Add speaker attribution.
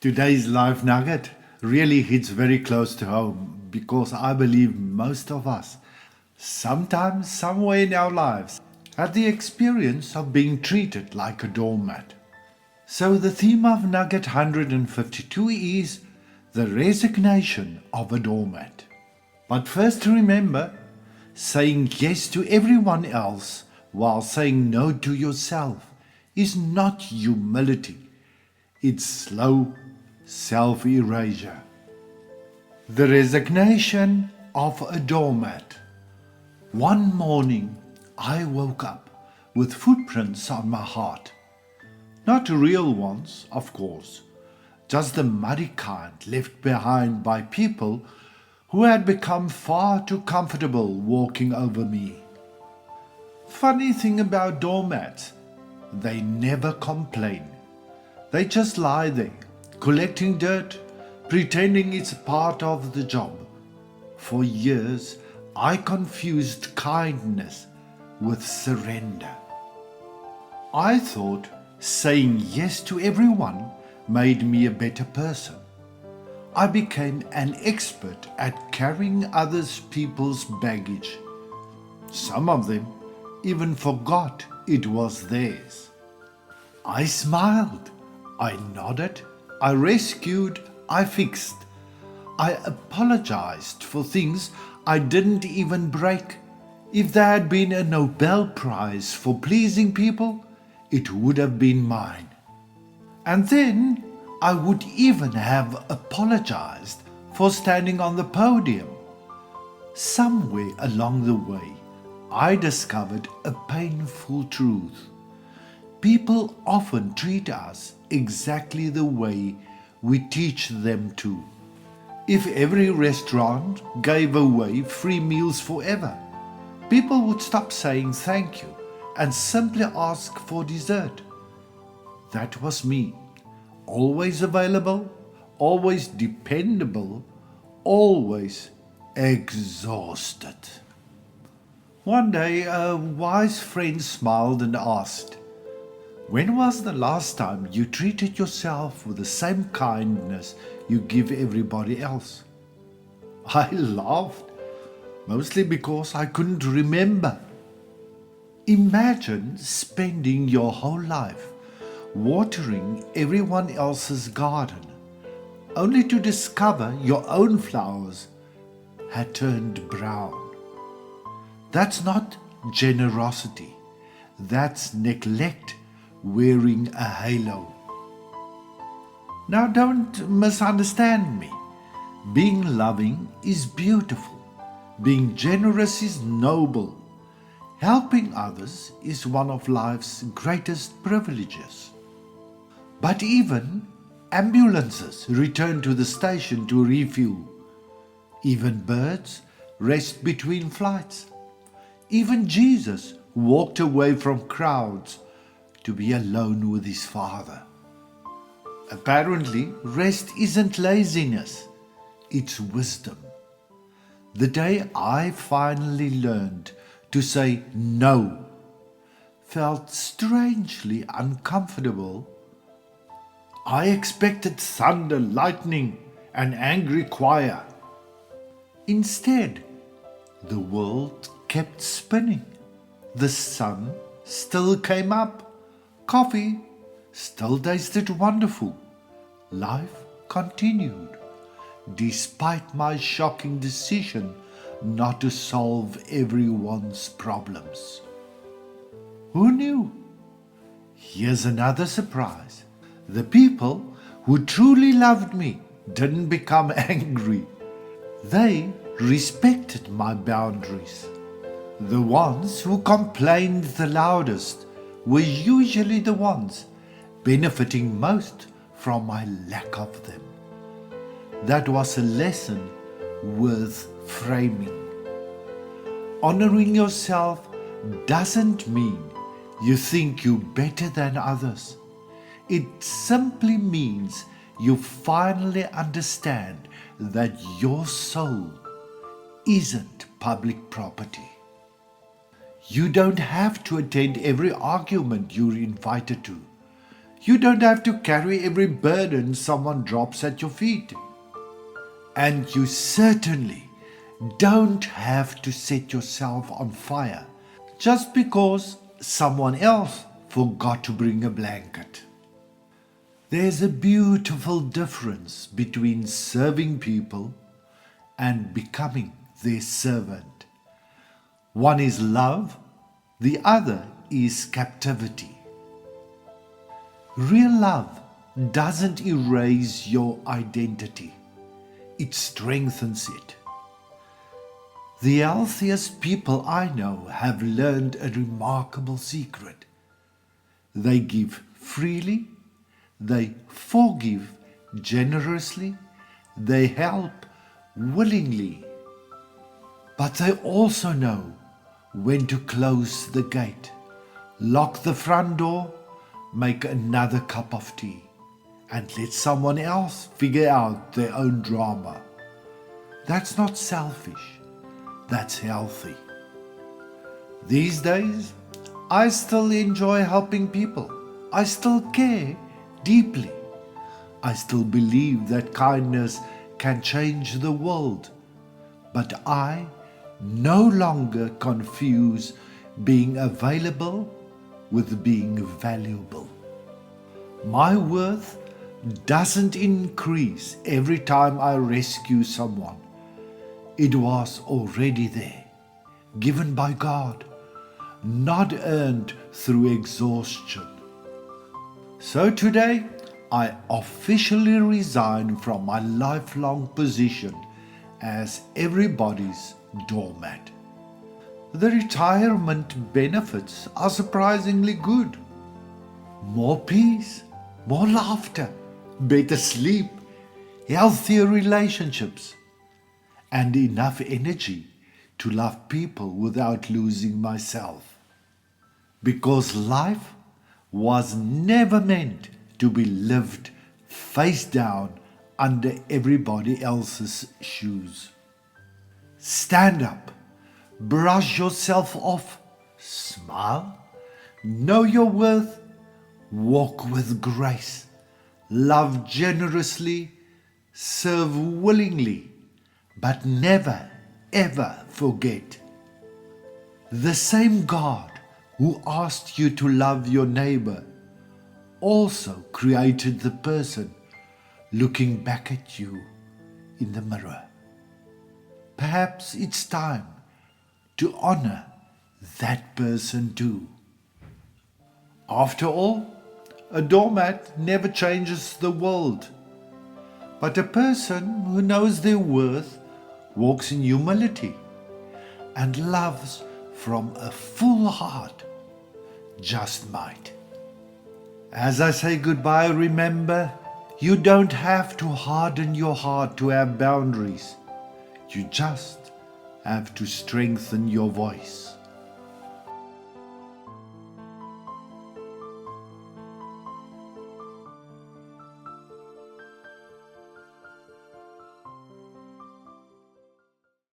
Speaker 1: Today's Life Nugget really hits very close to home because I believe most of us, sometimes, somewhere in our lives, had the experience of being treated like a doormat. So the theme of Nugget 152 is the resignation of a doormat. But first remember, saying yes to everyone else while saying no to yourself is not humility. It's slow self-erasure. The resignation of a doormat. One morning I woke up with footprints on my heart. Not real ones, of course, just the muddy kind left behind by people who had become far too comfortable walking over me. Funny thing about doormats, they never complain. They just lie there, collecting dirt, pretending it's part of the job. For years, I confused kindness with surrender. I thought saying yes to everyone made me a better person. I became an expert at carrying other people's baggage. Some of them even forgot it was theirs. I smiled, I nodded, I rescued, I fixed. I apologized for things I didn't even break. If there had been a Nobel Prize for pleasing people, it would have been mine. And then I would even have apologized for standing on the podium. Somewhere along the way, I discovered a painful truth. People often treat us exactly the way we teach them to. If every restaurant gave away free meals forever, people would stop saying thank you and simply ask for dessert. That was me. Always available, always dependable, always exhausted. One day a wise friend smiled and asked, "When was the last time you treated yourself with the same kindness you give everybody else?" I laughed, mostly because I couldn't remember. Imagine spending your whole life watering everyone else's garden, only to discover your own flowers had turned brown. That's not generosity. That's neglect wearing a halo. Now don't misunderstand me. Being loving is beautiful. Being generous is noble. Helping others is one of life's greatest privileges. But even ambulances return to the station to refuel. Even birds rest between flights. Even Jesus walked away from crowds to be alone with his Father. Apparently, rest isn't laziness, it's wisdom. The day I finally learned to say no felt strangely uncomfortable. I expected thunder, lightning, and angry choir. Instead, the world kept spinning. The sun still came up. Coffee still tasted wonderful. Life continued, despite my shocking decision not to solve everyone's problems. Who knew? Here's another surprise. The people who truly loved me didn't become angry. They respected my boundaries. The ones who complained the loudest were usually the ones benefiting most from my lack of them. That was a lesson worth framing. Honoring yourself doesn't mean you think you're better than others. It simply means you finally understand that your soul isn't public property. You don't have to attend every argument you're invited to. You don't have to carry every burden someone drops at your feet. And you certainly don't have to set yourself on fire just because someone else forgot to bring a blanket. There's a beautiful difference between serving people and becoming their servant. One is love, the other is captivity. Real love doesn't erase your identity, it strengthens it. The healthiest people I know have learned a remarkable secret. They give freely, they forgive generously, they help willingly. But they also know when to close the gate, lock the front door, make another cup of tea, and let someone else figure out their own drama. That's not selfish, that's healthy. These days, I still enjoy helping people. I still care deeply. I still believe that kindness can change the world. But I no longer confuse being available with being valuable. My worth doesn't increase every time I rescue someone. It was already there, given by God, not earned through exhaustion. So today, I officially resign from my lifelong position as everybody's doormat. The retirement benefits are surprisingly good. More peace, more laughter, better sleep, healthier relationships, and enough energy to love people without losing myself. Because life was never meant to be lived face down under everybody else's shoes. Stand up, brush yourself off, smile, know your worth, walk with grace, love generously, serve willingly, but never ever forget. The same God who asked you to love your neighbor also created the person looking back at you in the mirror. Perhaps it's time to honor that person too. After all, a doormat never changes the world, but a person who knows their worth walks in humility and loves from a full heart just might. As I say goodbye, remember, you don't have to harden your heart to have boundaries. You just have to strengthen your voice.